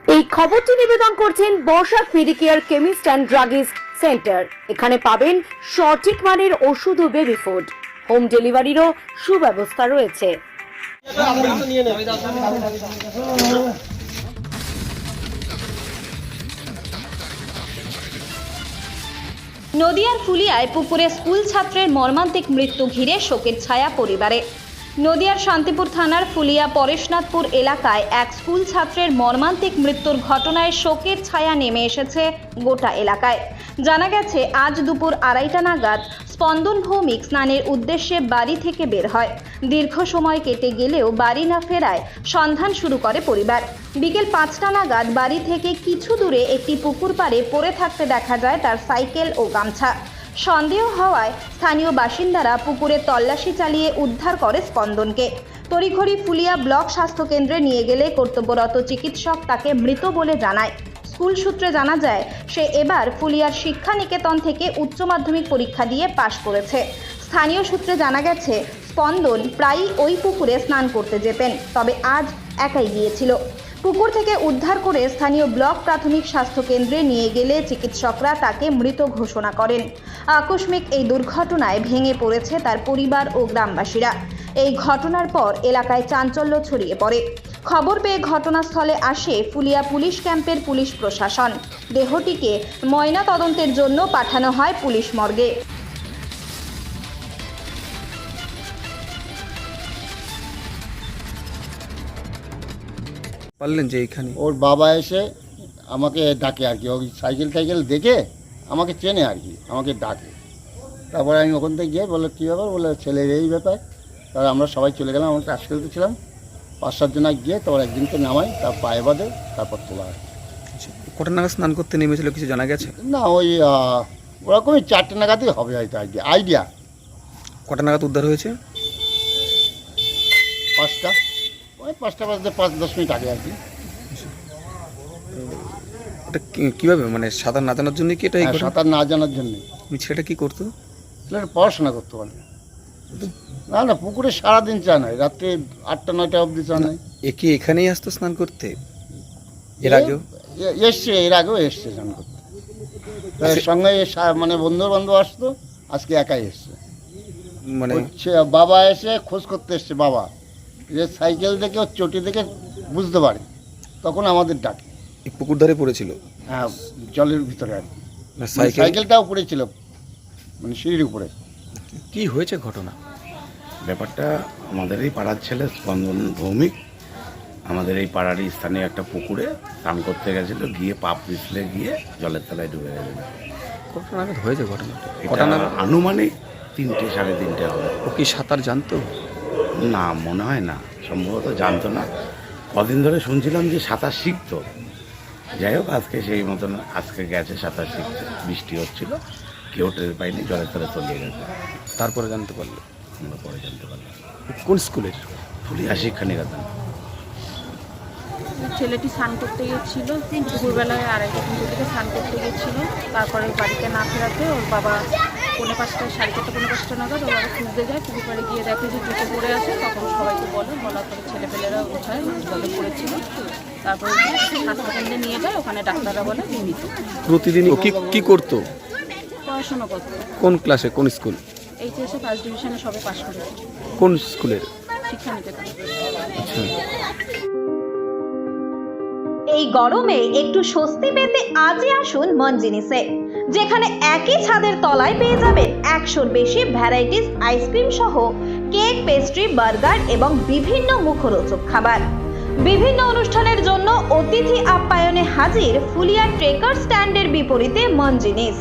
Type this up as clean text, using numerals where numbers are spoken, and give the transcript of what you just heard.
এই খবরটি নিবেদন করছেন Barsha medicare chemist and druggist centre. এখানে পাবেন সঠিক মানের ওষুধ ও বেবি ফুড। হোম ডেলিভারিরও সুব্যবস্থা রয়েছে। নদিয়ার ফুলিয়ায় পুকুরে স্কুল ছাত্রের মর্মান্তিক মৃত্যু ঘিরে শোকের ছায়া পরিবারে। নদিয়ার শান্তিপুর থানার ফুলিয়া পরেশনাথপুর এলাকায় এক স্কুল ছাত্রের মর্মান্তিক মৃত্যুর ঘটনায় শোকের ছায়া নেমে এসেছে গোটা এলাকায়। জানা গেছে আজ দুপুর 2:30 নাগাদ স্পন্দন ভৌমিক স্নানের উদ্দেশ্যে বাড়ি থেকে বের হয়। দীর্ঘ সময় কেটে গেলেও বাড়ি না ফেরায় সন্ধান শুরু করে পরিবার। বিকেল 5টা নাগাদ বাড়ি থেকে কিছু দূরে একটি পুকুর পাড়ে পড়ে থাকতে দেখা যায় তার সাইকেল ও গামছা। সন্দেহ হওয়ায় স্থানীয় বাসিন্দারা পুকুরে তল্লাশি চালিয়ে উদ্ধার করে স্পন্দনকে। তড়িঘড়ি ফুলিয়া ব্লক স্বাস্থ্য কেন্দ্রে নিয়ে গেলে কর্তব্যরত চিকিৎসক তাকে মৃত বলে জানায়। স্কুল সূত্রে জানা যায় সে এবার ফুলিয়ার শিক্ষা নিকেতন থেকে উচ্চ মাধ্যমিক পরীক্ষা দিয়ে পাশ করেছে। স্থানীয় সূত্রে জানা গেছে স্পন্দন প্রায়ই ওই পুকুরে স্নান করতে যেতেন, তবে আজ একাই গিয়েছিল। পুকুর থেকে উদ্ধার করে স্থানীয় ব্লক প্রাথমিক স্বাস্থ্য কেন্দ্রে নিয়ে গেলে চিকিৎসকরা তাকে মৃত ঘোষণা করেন। আকস্মিক এই দুর্ঘটনায় ভেঙে পড়েছে তার পরিবার ও গ্রামবাসীরা। এই ঘটনার পর এলাকায় চাঞ্চল্য ছড়িয়ে পড়ে। খবর পেয়ে ঘটনাস্থলে আসে ফুলিয়া পুলিশ ক্যাম্পের পুলিশ প্রশাসন। দেহটিকে ময়না তদন্তের জন্য পাঠানো হয় পুলিশ মর্গে। পারলেন যে এইখানে ওর বাবা এসে আমাকে ডাকে আর কি, ওই সাইকেল দেখে আমাকে চেনে আর কি, আমাকে ডাকে। তারপরে আমি ওখান থেকে গিয়ে বললো কী ব্যাপার, বলে ছেলের এই ব্যাপার। তারপর আমরা সবাই চলে গেলাম, আমরা টাচ খেলতে ছিলাম 5-7 জন গিয়ে, তারপর একদিনকে নামাই, তার পায়ে বাঁধে, তারপর তোলা হয়। কটা নাগাদ স্নান করতে নেমেছিল কিছু জানা গেছে? না, ওই ওরকমই 4টে নাগাদই হবে হয়তো আইডিয়া। কটা নাগাদ উদ্ধার হয়েছে? 5টা, ওই 5টা বাজতে 5-10 মিনিট আগে আর কি। ওটা কীভাবে, মানে সাঁতার না জানার জন্য কি এটা? সাঁতার না জানার জন্যে। ছেলেটা কী করতো? ছেলেটা পড়াশোনা করতে পারে না। না, পুকুরে সারাদিন চা নয়, রাত্রে 8টা-9টা অবধি চা নয়। এ কি এখানেই আসতো স্নান করতে? এর আগেও এসছে, এর আগেও এসছে স্নান করতে। তার সঙ্গে মানে বন্ধু বান্ধব আসতো, আজকে একাই এসছে। মানে বাবা এসে খোঁজ করতে এসছে, বাবা যে সাইকেল দেখে ওর চটি দেখে বুঝতে পারে, তখন আমাদের ডাকে। এই পুকুর ধারে পড়েছিল? হ্যাঁ, জলের ভিতরে আর কি। সাইকেলটাও পড়েছিল, মানে সিঁড়ির উপরে। কি হয়েছে ঘটনা? ব্যাপারটা আমাদের এই পাড়ার ছেলে স্পন্দন ভৌমিক আমাদের এই পাড়ারই স্থানীয় একটা পুকুরে স্নান করতে গেছিলো, গিয়ে পা পিছলে গিয়ে জলের তলায় ডুবে গেছিল। কটা নাগাদ হয়েছে ঘটনাটা? এটা আনুমানিক 3-3:30 হবে। ও কি সাঁতার জানতো? না, মনে হয় না, সম্ভবত জানতো না। কদিন ধরে শুনছিলাম যে সাঁতার শিখতো। যাই হোক, আজকে সেই মতন আজকে গেছে সাঁতার শিখতে। বৃষ্টি হচ্ছিল, কেউ টের পাইনি, জলের তলে তলিয়ে গেছে। তারপরে জানতে পারলো? আমরা পরে জানতে পারলাম। কোন স্কুলের? ফুলিয়া শিক্ষা নিকেতন। ছেলেটি স্নান করতে গিয়েছিল, দুপুরবেলায় 2:30 থেকে স্নান করতে গিয়েছিল। তারপরে বাড়িতে না ফেরাতে ওর বাবা 4:45, 4:30 নাগাদ ওর বাবা খুঁজতে যায়। পুকুর পাড়ে গিয়ে দেখে যে জুতো পড়ে আছে। তখন সবাইকে বলার পরে ছেলেপেলেরা উঠায়, জলে পড়েছিল। তারপরে হাসপাতালে নিয়ে যায়, ওখানে ডাক্তাররা বলে মৃত। প্রতিদিন ও কি করতো? পড়াশোনা করতো। কোন ক্লাসে, কোন স্কুল? এইচএসে ফার্স্ট ডিভিশনে সবে পাশ করেছে। কোন স্কুলের? শিক্ষা নিকেতন। আচ্ছা। এই গরমে একটু স্বস্তি পেতে আজই আসুন মনজিনিসে, যেখানে একই ছাদের তলায় পেয়ে যাবেন 100-র বেশি ভ্যারাইটিস আইসক্রিম সহ কেক, পেস্ট্রি, বার্গার এবং বিভিন্ন মুখরোচক খাবার। বিভিন্ন অনুষ্ঠানের জন্য অতিথি আপ্যায়নে হাজির ফুলিয়া ট্রেকার স্ট্যান্ডের বিপরীতে মনজিনিস।